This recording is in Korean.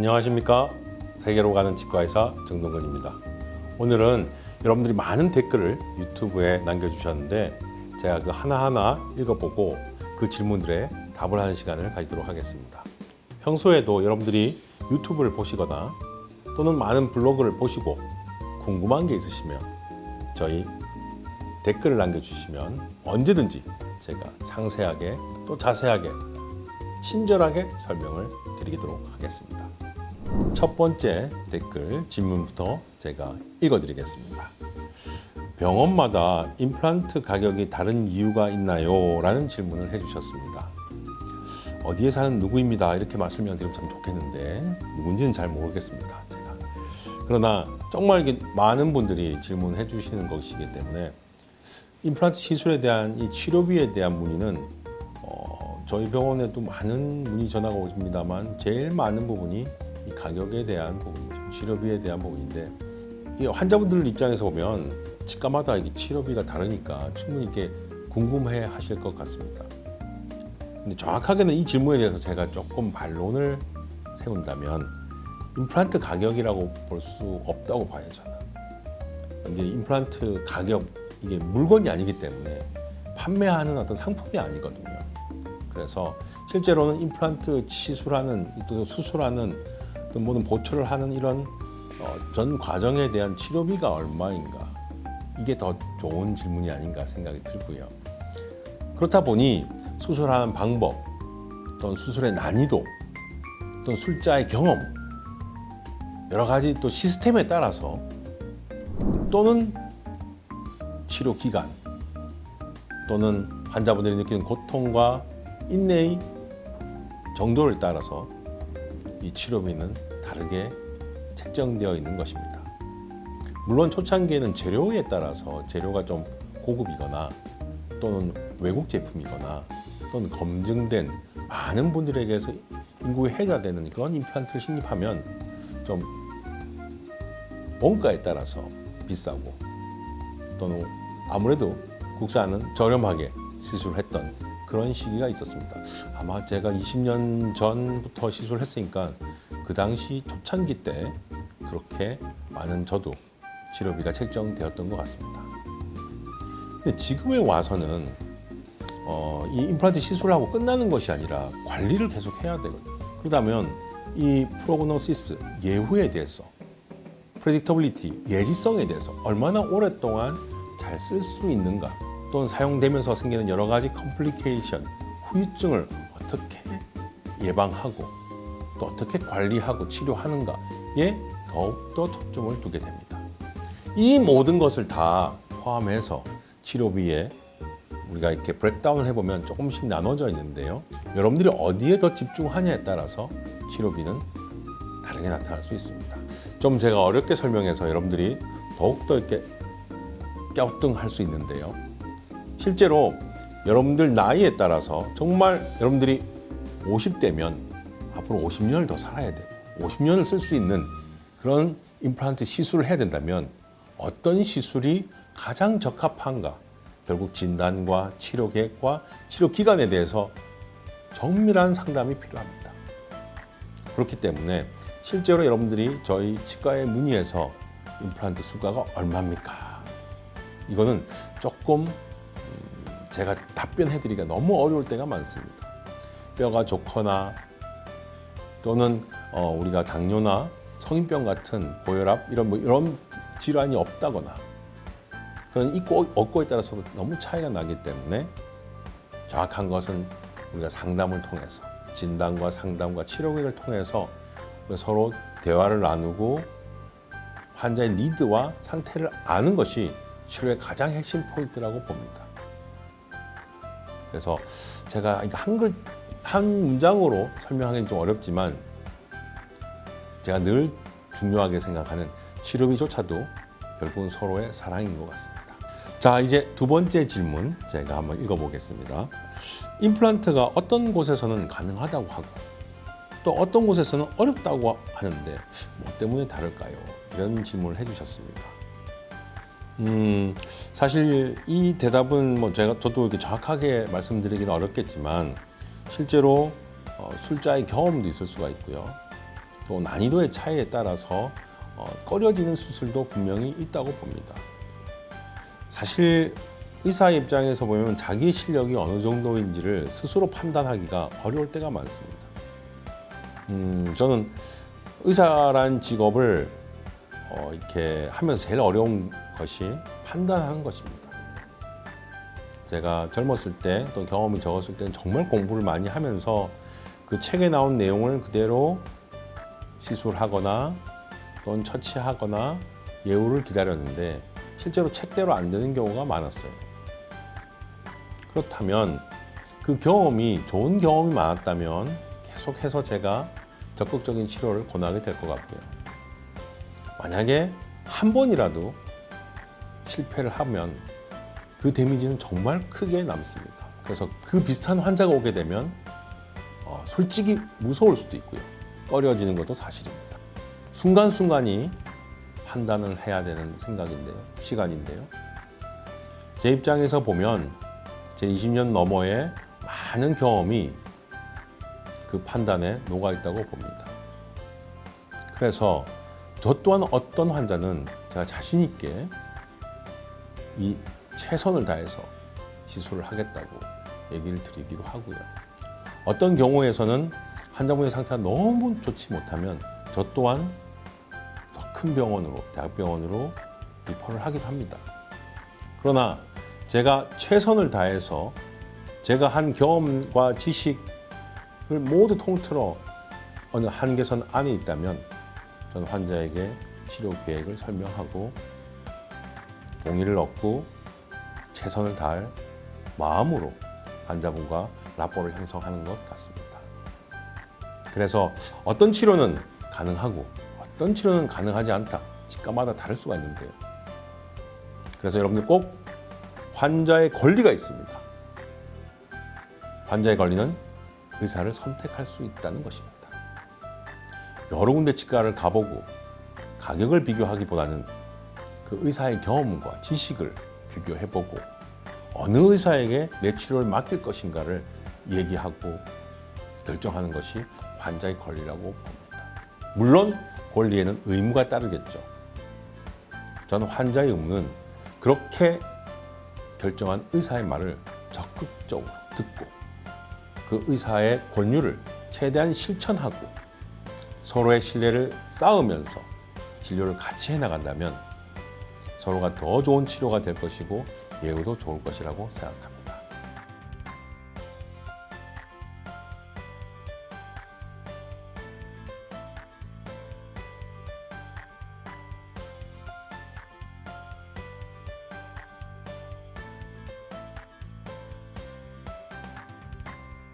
안녕하십니까. 세계로 가는 치과의사 정동건입니다. 오늘은 여러분들이 많은 댓글을 유튜브에 남겨주셨는데 제가 그 하나하나 읽어보고 그 질문들에 답을 하는 시간을 가지도록 하겠습니다. 평소에도 여러분들이 유튜브를 보시거나 또는 많은 블로그를 보시고 궁금한 게 있으시면 저희 댓글을 남겨주시면 언제든지 제가 상세하게 또 자세하게 친절하게 설명을 드리도록 하겠습니다. 첫 번째 댓글 질문부터 제가 읽어드리겠습니다. 병원마다 임플란트 가격이 다른 이유가 있나요? 라는 질문을 해주셨습니다. 어디에 사는 누구입니다. 이렇게 말씀드리면 참 좋겠는데 누군지는 잘 모르겠습니다. 제가. 그러나 정말 많은 분들이 질문해 주시는 것이기 때문에 임플란트 시술에 대한 이 치료비에 대한 문의는 저희 병원에도 많은 문의 전화가 오십니다만 제일 많은 부분이 이 가격에 대한 부분이죠. 치료비에 대한 부분인데 이 환자분들 입장에서 보면 치과마다 이게 치료비가 다르니까 충분히 이렇게 궁금해 하실 것 같습니다. 근데 정확하게는 이 질문에 대해서 제가 조금 반론을 세운다면 임플란트 가격이라고 볼 수 없다고 봐요, 저는. 이게 임플란트 가격, 이게 물건이 아니기 때문에 판매하는 어떤 상품이 아니거든요. 그래서 실제로는 임플란트 시술하는 또 수술하는 또 모든 보초를 하는 이런 전 과정에 대한 치료비가 얼마인가, 이게 더 좋은 질문이 아닌가 생각이 들고요. 그렇다 보니 수술하는 방법 또는 수술의 난이도 또는 술자의 경험 여러 가지 또 시스템에 따라서 또는 치료 기간 또는 환자분들이 느끼는 고통과 인내의 정도를 따라서 이 치료비는 다르게 책정되어 있는 것입니다. 물론 초창기에는 재료에 따라서 재료가 좀 고급이거나 또는 외국 제품이거나 또는 검증된 많은 분들에게서 인구에 해가 되는 그런 임플란트를 신입하면 좀 원가에 따라서 비싸고 또는 아무래도 국산은 저렴하게 시술을 했던 그런 시기가 있었습니다. 아마 제가 20년 전부터 시술을 했으니까 그 당시 초창기 때 그렇게 많은 저도 치료비가 책정되었던 것 같습니다. 근데 지금에 와서는 이 임플란트 시술하고 끝나는 것이 아니라 관리를 계속 해야 되거든요. 그러다면 이 프로그노시스, 예후에 대해서, 프레딕터빌리티, 예지성에 대해서 얼마나 오랫동안 잘 쓸 수 있는가, 또는 사용되면서 생기는 여러 가지 컴플리케이션, 후유증을 어떻게 예방하고 또 어떻게 관리하고 치료하는가에 더욱더 초점을 두게 됩니다. 이 모든 것을 다 포함해서 치료비에 우리가 이렇게 브레이크다운을 해보면 조금씩 나눠져 있는데요. 여러분들이 어디에 더 집중하냐에 따라서 치료비는 다르게 나타날 수 있습니다. 좀 제가 어렵게 설명해서 여러분들이 더욱더 이렇게 갸우뚱할 수 있는데요. 실제로 여러분들 나이에 따라서 정말 여러분들이 50대면 앞으로 50년을 더 살아야 돼요. 50년을 쓸 수 있는 그런 임플란트 시술을 해야 된다면 어떤 시술이 가장 적합한가? 결국 진단과 치료 계획과 치료 기간에 대해서 정밀한 상담이 필요합니다. 그렇기 때문에 실제로 여러분들이 저희 치과에 문의해서 임플란트 수가가 얼마입니까? 이거는 조금 제가 답변해드리기가 너무 어려울 때가 많습니다. 뼈가 좋거나 또는 우리가 당뇨나 성인병 같은 고혈압 이런 질환이 없다거나 그런 있고 없고에 따라서 너무 차이가 나기 때문에 정확한 것은 우리가 상담을 통해서 진단과 상담과 치료 계획을 통해서 서로 대화를 나누고 환자의 니드와 상태를 아는 것이 치료의 가장 핵심 포인트라고 봅니다. 그래서 제가 한 문장으로 설명하기는 좀 어렵지만 제가 늘 중요하게 생각하는 치료비조차도 결국은 서로의 사랑인 것 같습니다. 자, 이제 두 번째 질문 제가 한번 읽어보겠습니다. 임플란트가 어떤 곳에서는 가능하다고 하고 또 어떤 곳에서는 어렵다고 하는데 뭐 때문에 다를까요? 이런 질문을 해주셨습니다. 사실 이 대답은 저도 이렇게 정확하게 말씀드리기는 어렵겠지만 실제로 술자의 경험도 있을 수가 있고요. 또 난이도의 차이에 따라서 꺼려지는 수술도 분명히 있다고 봅니다. 사실 의사 입장에서 보면 자기 실력이 어느 정도인지를 스스로 판단하기가 어려울 때가 많습니다. 저는 의사란 직업을 이렇게 하면서 제일 어려운 것이 판단하는 것입니다. 제가 젊었을 때 또 경험이 적었을 때는 정말 공부를 많이 하면서 그 책에 나온 내용을 그대로 시술하거나 또는 처치하거나 예후를 기다렸는데 실제로 책대로 안 되는 경우가 많았어요. 그렇다면 그 경험이 좋은 경험이 많았다면 계속해서 제가 적극적인 치료를 권하게 될 것 같고요. 만약에 한 번이라도 실패를 하면 그 데미지는 정말 크게 남습니다. 그래서 그 비슷한 환자가 오게 되면 솔직히 무서울 수도 있고요. 꺼려지는 것도 사실입니다. 순간순간이 판단을 해야 되는 시간인데요. 제 입장에서 보면 제 20년 너머의 많은 경험이 그 판단에 녹아 있다고 봅니다. 그래서 저 또한 어떤 환자는 제가 자신 있게 이 최선을 다해서 시술을 하겠다고 얘기를 드리기도 하고요. 어떤 경우에서는 환자분의 상태가 너무 좋지 못하면 저 또한 더 큰 병원으로, 대학병원으로 리퍼를 하기도 합니다. 그러나 제가 최선을 다해서 제가 한 경험과 지식을 모두 통틀어 어느 한계선 안에 있다면 저는 환자에게 치료 계획을 설명하고 동의를 얻고 최선을 다할 마음으로 환자분과 라포를 형성하는 것 같습니다. 그래서 어떤 치료는 가능하고 어떤 치료는 가능하지 않다. 치과마다 다를 수가 있는데요. 그래서 여러분들 꼭 환자의 권리가 있습니다. 환자의 권리는 의사를 선택할 수 있다는 것입니다. 여러 군데 치과를 가보고 가격을 비교하기보다는 그 의사의 경험과 지식을 비교해보고 어느 의사에게 내 치료를 맡길 것인가를 얘기하고 결정하는 것이 환자의 권리라고 봅니다. 물론 권리에는 의무가 따르겠죠. 저는 환자의 의무는 그렇게 결정한 의사의 말을 적극적으로 듣고 그 의사의 권유를 최대한 실천하고 서로의 신뢰를 쌓으면서 진료를 같이 해나간다면 서로가 더 좋은 치료가 될 것이고 예후도 좋을 것이라고 생각합니다.